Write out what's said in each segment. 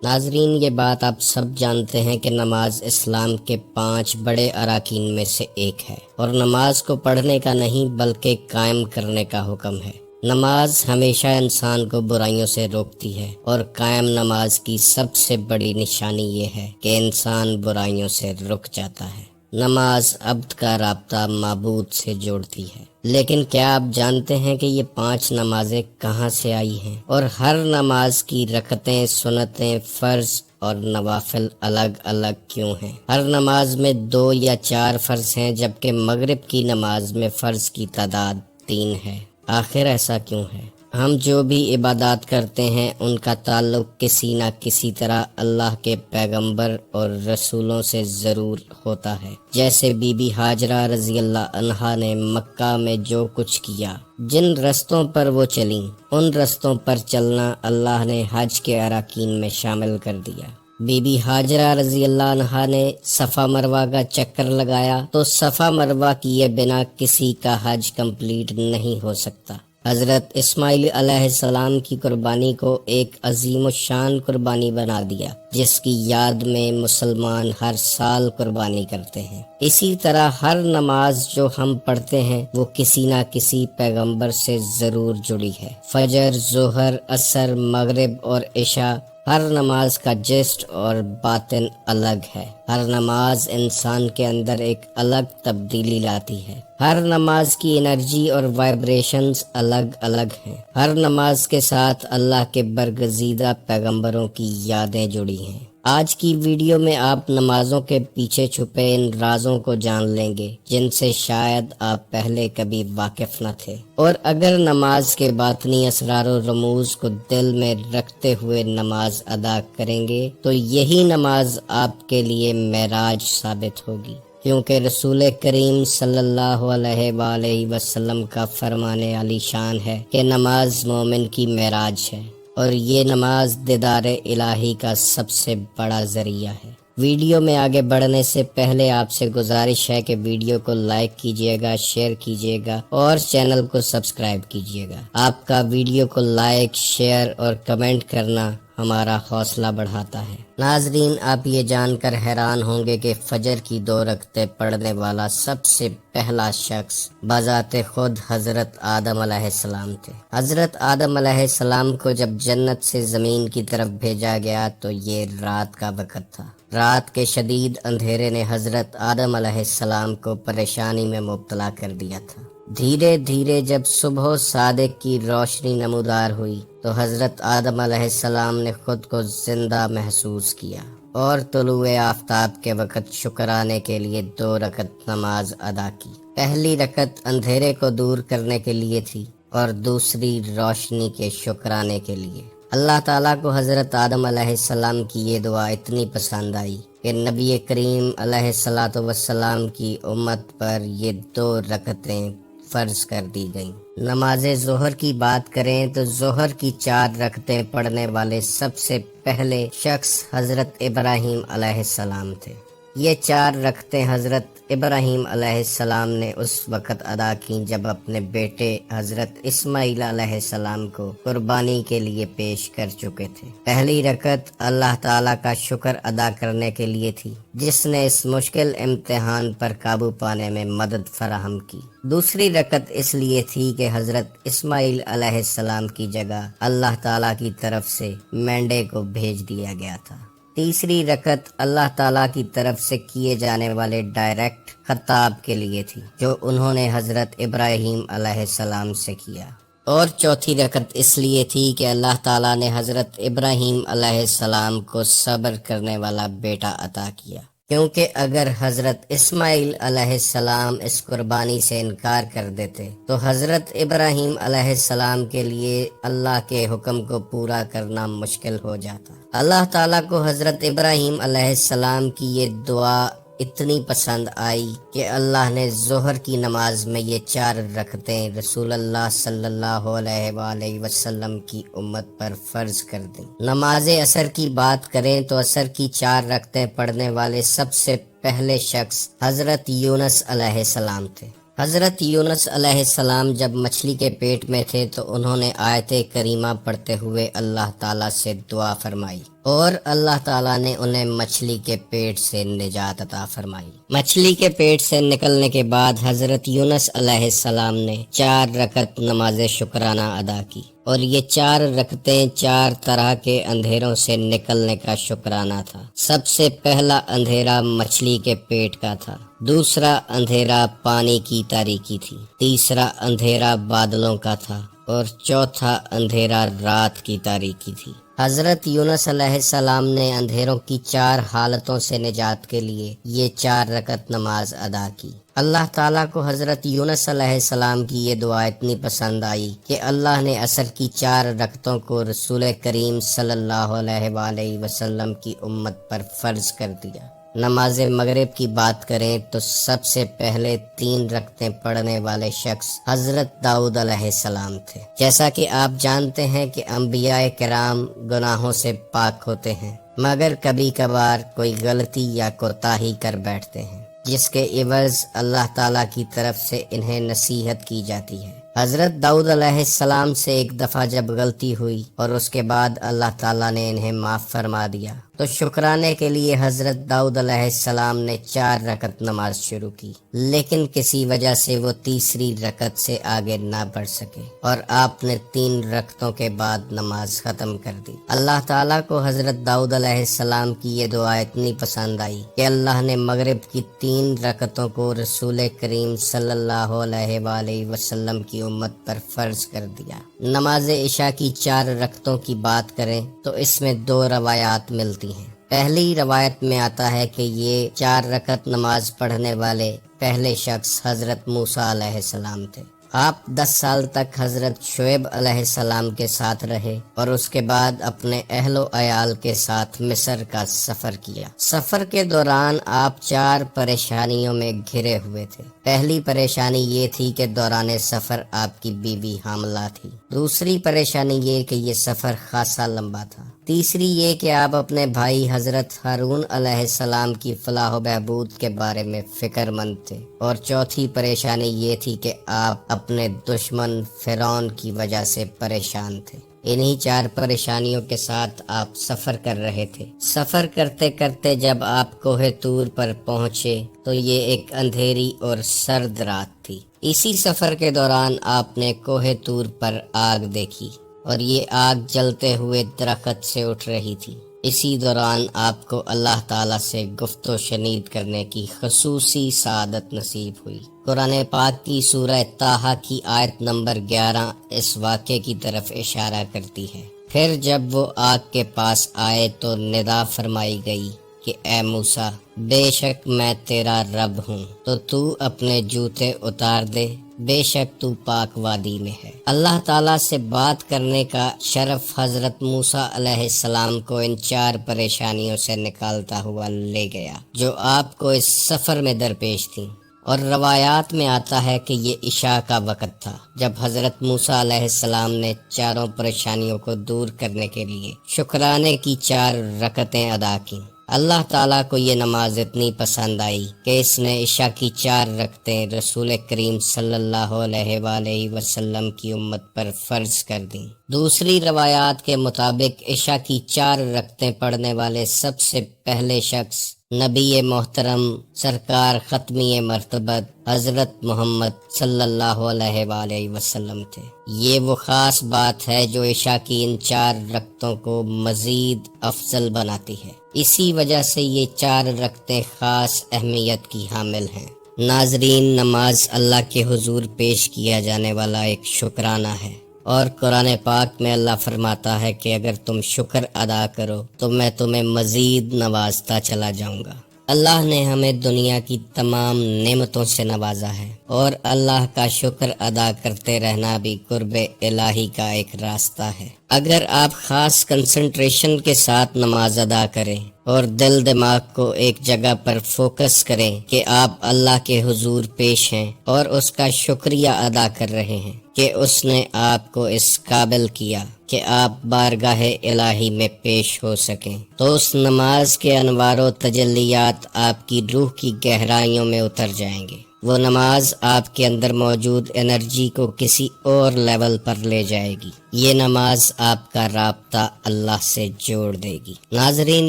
ناظرین، یہ بات آپ سب جانتے ہیں کہ نماز اسلام کے 5 بڑے اراکین میں سے ایک ہے، اور نماز کو پڑھنے کا نہیں بلکہ قائم کرنے کا حکم ہے۔ نماز ہمیشہ انسان کو برائیوں سے روکتی ہے، اور قائم نماز کی سب سے بڑی نشانی یہ ہے کہ انسان برائیوں سے رک جاتا ہے۔ نماز عبد کا رابطہ معبود سے جوڑتی ہے، لیکن کیا آپ جانتے ہیں کہ یہ 5 نمازیں کہاں سے آئی ہیں، اور ہر نماز کی رکعتیں، سنتیں، فرض اور نوافل الگ الگ کیوں ہیں؟ ہر نماز میں 2 یا 4 فرض ہیں، جبکہ مغرب کی نماز میں فرض کی تعداد 3 ہے۔ آخر ایسا کیوں ہے؟ ہم جو بھی عبادات کرتے ہیں ان کا تعلق کسی نہ کسی طرح اللہ کے پیغمبر اور رسولوں سے ضرور ہوتا ہے۔ جیسے بی بی ہاجرہ رضی اللہ عنہا نے مکہ میں جو کچھ کیا، جن رستوں پر وہ چلیں، ان رستوں پر چلنا اللہ نے حج کے اراکین میں شامل کر دیا۔ بی بی ہاجرہ رضی اللہ عنہا نے صفا مروہ کا چکر لگایا تو صفا مروہ کیے بنا کسی کا حج کمپلیٹ نہیں ہو سکتا۔ حضرت اسماعیل علیہ السلام کی قربانی کو ایک عظیم الشان قربانی بنا دیا، جس کی یاد میں مسلمان ہر سال قربانی کرتے ہیں۔ اسی طرح ہر نماز جو ہم پڑھتے ہیں وہ کسی نہ کسی پیغمبر سے ضرور جڑی ہے۔ فجر، ظہر، عصر، مغرب اور عشاء، ہر نماز کا جسٹ اور باطن الگ ہے۔ ہر نماز انسان کے اندر ایک الگ تبدیلی لاتی ہے۔ ہر نماز کی انرجی اور وائبریشنز الگ الگ ہیں۔ ہر نماز کے ساتھ اللہ کے برگزیدہ پیغمبروں کی یادیں جڑی ہیں۔ آج کی ویڈیو میں آپ نمازوں کے پیچھے چھپے ان رازوں کو جان لیں گے جن سے شاید آپ پہلے کبھی واقف نہ تھے، اور اگر نماز کے باطنی اسرار و رموز کو دل میں رکھتے ہوئے نماز ادا کریں گے تو یہی نماز آپ کے لیے معراج ثابت ہوگی، کیونکہ رسول کریم صلی اللہ علیہ وآلہ وسلم کا فرمان علی شان ہے کہ نماز مومن کی معراج ہے، اور یہ نماز دیدار الہی کا سب سے بڑا ذریعہ ہے۔ ویڈیو میں آگے بڑھنے سے پہلے آپ سے گزارش ہے کہ ویڈیو کو لائک کیجیے گا، شیئر کیجیے گا اور چینل کو سبسکرائب کیجیے گا۔ آپ کا ویڈیو کو لائک، شیئر اور کمنٹ کرنا ہمارا حوصلہ بڑھاتا ہے۔ ناظرین، آپ یہ جان کر حیران ہوں گے کہ فجر کی 2 رکعتیں پڑھنے والا سب سے پہلا شخص بذات خود حضرت آدم علیہ السلام تھے۔ حضرت آدم علیہ السلام کو جب جنت سے زمین کی طرف بھیجا گیا تو یہ رات کا وقت تھا۔ رات کے شدید اندھیرے نے حضرت آدم علیہ السلام کو پریشانی میں مبتلا کر دیا تھا۔ دھیرے دھیرے جب صبح صادق کی روشنی نمودار ہوئی تو حضرت آدم علیہ السلام نے خود کو زندہ محسوس کیا اور طلوع آفتاب کے وقت شکرانے کے لیے 2 رکعت نماز ادا کی۔ پہلی رکعت اندھیرے کو دور کرنے کے لیے تھی اور دوسری روشنی کے شکرانے کے لیے۔ اللہ تعالیٰ کو حضرت آدم علیہ السلام کی یہ دعا اتنی پسند آئی کہ نبی کریم علیہ الصلاۃ والسلام کی امت پر یہ 2 رکعتیں فرض کر دی گئیں۔ نماز ظہر کی بات کریں تو ظہر کی 4 رکعتیں پڑھنے والے سب سے پہلے شخص حضرت ابراہیم علیہ السلام تھے۔ یہ 4 رکعتیں حضرت ابراہیم علیہ السلام نے اس وقت ادا کیں جب اپنے بیٹے حضرت اسماعیل علیہ السلام کو قربانی کے لیے پیش کر چکے تھے۔ پہلی رکعت اللہ تعالیٰ کا شکر ادا کرنے کے لیے تھی، جس نے اس مشکل امتحان پر قابو پانے میں مدد فراہم کی۔ دوسری رکعت اس لیے تھی کہ حضرت اسماعیل علیہ السلام کی جگہ اللہ تعالیٰ کی طرف سے مینڈے کو بھیج دیا گیا تھا۔ تیسری رکعت اللہ تعالیٰ کی طرف سے کیے جانے والے ڈائریکٹ خطاب کے لیے تھی جو انہوں نے حضرت ابراہیم علیہ السلام سے کیا۔ اور چوتھی رکعت اس لیے تھی کہ اللہ تعالیٰ نے حضرت ابراہیم علیہ السلام کو صبر کرنے والا بیٹا عطا کیا، کیونکہ اگر حضرت اسماعیل علیہ السلام اس قربانی سے انکار کر دیتے تو حضرت ابراہیم علیہ السلام کے لیے اللہ کے حکم کو پورا کرنا مشکل ہو جاتا۔ اللہ تعالیٰ کو حضرت ابراہیم علیہ السلام کی یہ دعا اتنی پسند آئی کہ اللہ نے ظہر کی نماز میں یہ 4 رکعتیں رسول اللہ صلی اللہ علیہ وآلہ وسلم کی امت پر فرض کر دیں۔ نماز عصر کی بات کریں تو عصر کی 4 رکعتیں پڑھنے والے سب سے پہلے شخص حضرت یونس علیہ السلام تھے۔ حضرت یونس علیہ السلام جب مچھلی کے پیٹ میں تھے تو انہوں نے آیت کریمہ پڑھتے ہوئے اللہ تعالیٰ سے دعا فرمائی اور اللہ تعالیٰ نے انہیں مچھلی کے پیٹ سے نجات عطا فرمائی۔ مچھلی کے پیٹ سے نکلنے کے بعد حضرت یونس علیہ السلام نے 4 رکعت نماز شکرانہ ادا کی، اور یہ 4 رکعتیں 4 طرح کے اندھیروں سے نکلنے کا شکرانہ تھا۔ سب سے پہلا اندھیرا مچھلی کے پیٹ کا تھا، دوسرا اندھیرا پانی کی تاریکی تھی، تیسرا اندھیرا بادلوں کا تھا، اور چوتھا اندھیرا رات کی تاریکی تھی۔ حضرت یونس علیہ السلام نے اندھیروں کی 4 حالتوں سے نجات کے لیے یہ 4 رکعت نماز ادا کی۔ اللہ تعالیٰ کو حضرت یونس علیہ السلام کی یہ دعا اتنی پسند آئی کہ اللہ نے عصر کی 4 رکعتوں کو رسول کریم صلی اللہ علیہ وآلہ وسلم کی امت پر فرض کر دیا۔ نماز مغرب کی بات کریں تو سب سے پہلے 3 رکعتیں پڑھنے والے شخص حضرت داؤد علیہ السلام تھے۔ جیسا کہ آپ جانتے ہیں کہ انبیاء کرام گناہوں سے پاک ہوتے ہیں، مگر کبھی کبھار کوئی غلطی یا کوتاہی کر بیٹھتے ہیں، جس کے عوض اللہ تعالیٰ کی طرف سے انہیں نصیحت کی جاتی ہے۔ حضرت داؤد علیہ السلام سے ایک دفعہ جب غلطی ہوئی اور اس کے بعد اللہ تعالیٰ نے انہیں معاف فرما دیا تو شکرانے کے لیے حضرت داؤد علیہ السلام نے 4 رکعت نماز شروع کی، لیکن کسی وجہ سے وہ تیسری رکعت سے آگے نہ بڑھ سکے اور آپ نے 3 رکعتوں کے بعد نماز ختم کر دی۔ اللہ تعالیٰ کو حضرت داؤد علیہ السلام کی یہ دعا اتنی پسند آئی کہ اللہ نے مغرب کی 3 رکعتوں کو رسول کریم صلی اللہ علیہ وآلہ وسلم کی امت پر فرض کر دیا۔ نماز عشاء کی 4 رکعتوں کی بات کریں تو اس میں 2 روایات ملتی ہیں۔ پہلی روایت میں آتا ہے کہ یہ 4 رکعت نماز پڑھنے والے پہلے شخص حضرت موسیٰ علیہ السلام تھے۔ آپ 10 سال تک حضرت شعیب علیہ السلام کے ساتھ رہے اور اس کے بعد اپنے اہل و عیال کے ساتھ مصر کا سفر کیا۔ سفر کے دوران آپ 4 پریشانیوں میں گھرے ہوئے تھے۔ پہلی پریشانی یہ تھی کہ دوران سفر آپ کی بیوی حاملہ تھی۔ دوسری پریشانی یہ کہ یہ سفر خاصا لمبا تھا۔ تیسری یہ کہ آپ اپنے بھائی حضرت ہارون علیہ السلام کی فلاح و بہبود کے بارے میں فکر مند تھے، اور چوتھی پریشانی یہ تھی کہ آپ اپنے دشمن فرعون کی وجہ سے پریشان تھے۔ انہی 4 پریشانیوں کے ساتھ آپ سفر کر رہے تھے۔ سفر کرتے کرتے جب آپ کوہ طور پر پہنچے تو یہ ایک اندھیری اور سرد رات تھی۔ اسی سفر کے دوران آپ نے کوہ طور پر آگ دیکھی اور یہ آگ جلتے ہوئے درخت سے اٹھ رہی تھی۔ اسی دوران آپ کو اللہ تعالیٰ سے گفت و شنید کرنے کی خصوصی سعادت نصیب ہوئی۔ قرآن پاک کی سورہ طٰہٰ کی آیت نمبر 11 اس واقعے کی طرف اشارہ کرتی ہے۔ پھر جب وہ آگ کے پاس آئے تو ندا فرمائی گئی کہ اے موسیٰ، بے شک میں تیرا رب ہوں، تو اپنے جوتے اتار دے، بے شک تو پاک وادی میں ہے۔ اللہ تعالیٰ سے بات کرنے کا شرف حضرت موسیٰ علیہ السلام کو ان 4 پریشانیوں سے نکالتا ہوا لے گیا جو آپ کو اس سفر میں درپیش تھیں۔ اور روایات میں آتا ہے کہ یہ عشاء کا وقت تھا جب حضرت موسیٰ علیہ السلام نے 4 پریشانیوں کو دور کرنے کے لیے شکرانے کی 4 رکعتیں ادا کیں۔ اللہ تعالیٰ کو یہ نماز اتنی پسند آئی کہ اس نے عشاء کی 4 رکعتیں رسول کریم صلی اللہ علیہ وآلہ وسلم کی امت پر فرض کر دیں۔ دوسری روایات کے مطابق عشاء کی 4 رکعتیں پڑھنے والے سب سے پہلے شخص نبی محترم سرکار ختمی مرتبت حضرت محمد صلی اللہ علیہ وآلہ وسلم تھے۔ یہ وہ خاص بات ہے جو عشاء کی ان 4 رکعتوں کو مزید افضل بناتی ہے۔ اسی وجہ سے یہ 4 رکعتیں خاص اہمیت کی حامل ہیں۔ ناظرین، نماز اللہ کے حضور پیش کیا جانے والا ایک شکرانہ ہے، اور قرآن پاک میں اللہ فرماتا ہے کہ اگر تم شکر ادا کرو تو میں تمہیں مزید نوازتا چلا جاؤں گا۔ اللہ نے ہمیں دنیا کی تمام نعمتوں سے نوازا ہے، اور اللہ کا شکر ادا کرتے رہنا بھی قرب الہی کا ایک راستہ ہے۔ اگر آپ خاص کنسنٹریشن کے ساتھ نماز ادا کریں اور دل دماغ کو ایک جگہ پر فوکس کریں کہ آپ اللہ کے حضور پیش ہیں اور اس کا شکریہ ادا کر رہے ہیں کہ اس نے آپ کو اس قابل کیا کہ آپ بارگاہ الہی میں پیش ہو سکیں، تو اس نماز کے انوار و تجلیات آپ کی روح کی گہرائیوں میں اتر جائیں گے۔ وہ نماز آپ کے اندر موجود انرجی کو کسی اور لیول پر لے جائے گی۔ یہ نماز آپ کا رابطہ اللہ سے جوڑ دے گی۔ ناظرین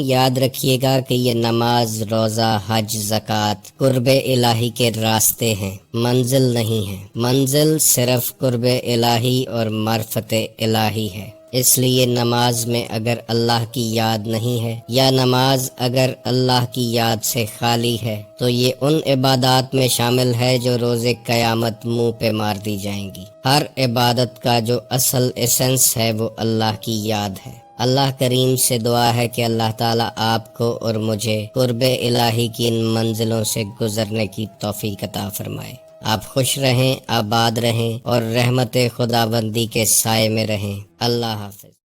یاد رکھیے گا کہ یہ نماز، روزہ، حج، زکوٰۃ قرب الہی کے راستے ہیں، منزل نہیں ہے۔ منزل صرف قرب الہی اور معرفت الہی ہے۔ اس لیے نماز میں اگر اللہ کی یاد نہیں ہے یا نماز اگر اللہ کی یاد سے خالی ہے تو یہ ان عبادات میں شامل ہے جو روز قیامت منہ پہ مار دی جائیں گی۔ ہر عبادت کا جو اصل ایسنس ہے وہ اللہ کی یاد ہے۔ اللہ کریم سے دعا ہے کہ اللہ تعالیٰ آپ کو اور مجھے قرب الہی کی ان منزلوں سے گزرنے کی توفیق عطا فرمائے۔ آپ خوش رہیں، آباد رہیں اور رحمت خداوندی کے سائے میں رہیں۔ اللہ حافظ۔